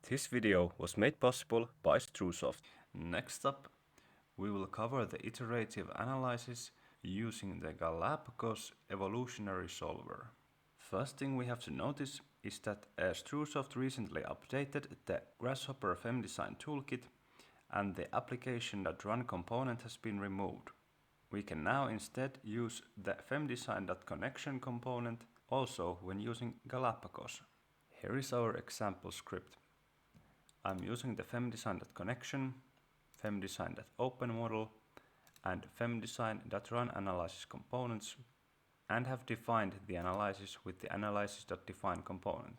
This video was made possible by StruSoft. Next up, we will cover the iterative analysis using the Galapagos evolutionary solver. First thing we have to notice is that StruSoft recently updated the Grasshopper FEM-design toolkit and the application.run component has been removed. We can now instead use the FEM-design.connection component also when using Galapagos. Here is our example script. I'm using the FEM-design.connection, FEM-design.openModel, and FEM-design.run analysis components, and have defined the analysis with the analysis.define component.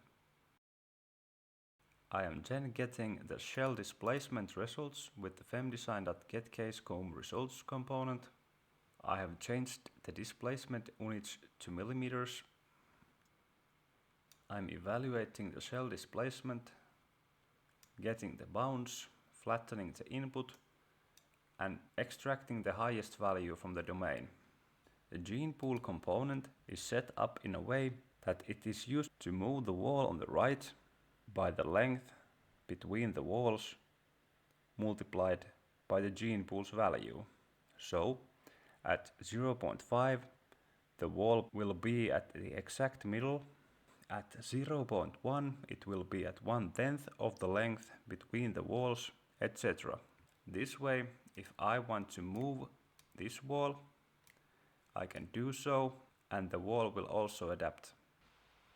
I am then getting the shell displacement results with the FEM-design.getCaseComb results component. I have changed the displacement units to millimeters. I'm evaluating the shell displacement, getting the bounds, flattening the input, and extracting the highest value from the domain. The gene pool component is set up in a way that it is used to move the wall on the right by the length between the walls multiplied by the gene pool's value. So, at 0.5, the wall will be at the exact middle. At 0.1, it will be at 1/10 of the length between the walls, etc. This way, if I want to move this wall, I can do so, and the wall will also adapt.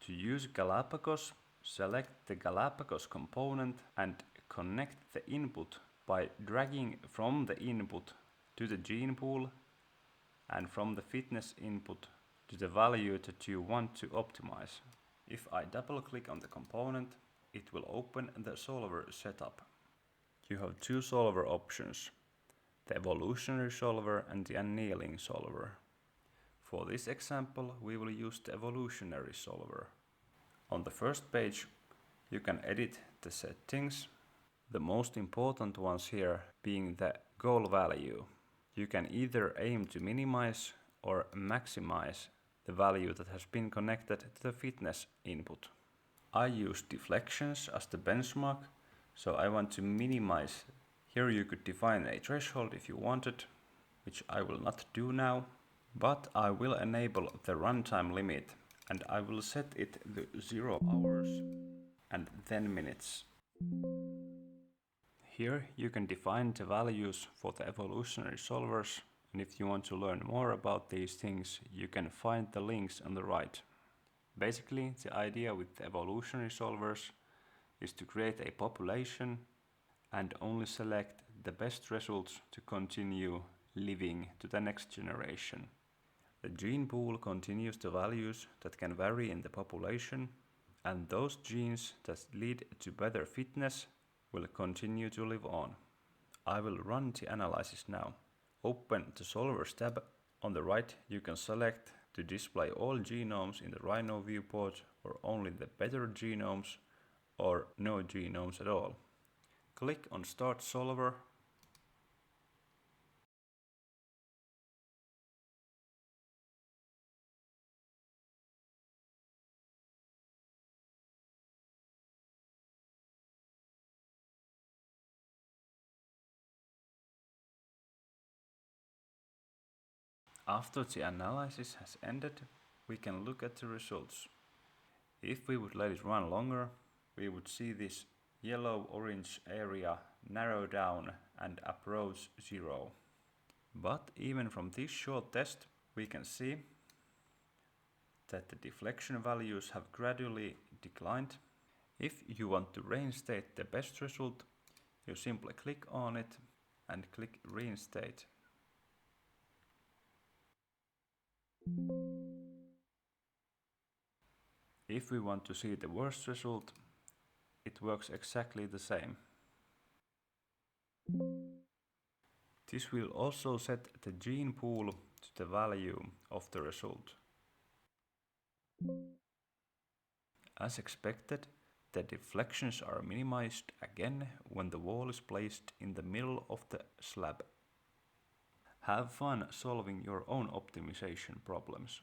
To use Galapagos, select the Galapagos component and connect the input by dragging from the input to the gene pool and from the fitness input to the value that you want to optimize. If I double click on the component, it will open the solver setup. You have two solver options, the evolutionary solver and the annealing solver. For this example, we will use the evolutionary solver. On the first page, you can edit the settings, the most important ones here being the goal value. You can either aim to minimize or maximize the value that has been connected to the fitness input. I use deflections as the benchmark, so I want to minimize. Here you could define a threshold if you wanted, which I will not do now, but I will enable the runtime limit and I will set it to 0 hours and 10 minutes. Here you can define the values for the evolutionary solvers, and if you want to learn more about these things, you can find the links on the right. Basically, the idea with the evolutionary solvers is to create a population and only select the best results to continue living to the next generation. The gene pool continues the values that can vary in the population, and those genes that lead to better fitness will continue to live on. I will run the analysis now. Open the Solvers tab. On the right, you can select to display all genomes in the Rhino viewport or only the better genomes or no genomes at all. Click on Start Solver. After the analysis has ended, we can look at the results. If we would let it run longer, we would see this yellow-orange area narrow down and approach 0. But even from this short test, we can see that the deflection values have gradually declined. If you want to reinstate the best result, you simply click on it and click Reinstate. If we want to see the worst result, it works exactly the same. This will also set the gene pool to the value of the result. As expected, the deflections are minimized again when the wall is placed in the middle of the slab. Have fun solving your own optimization problems.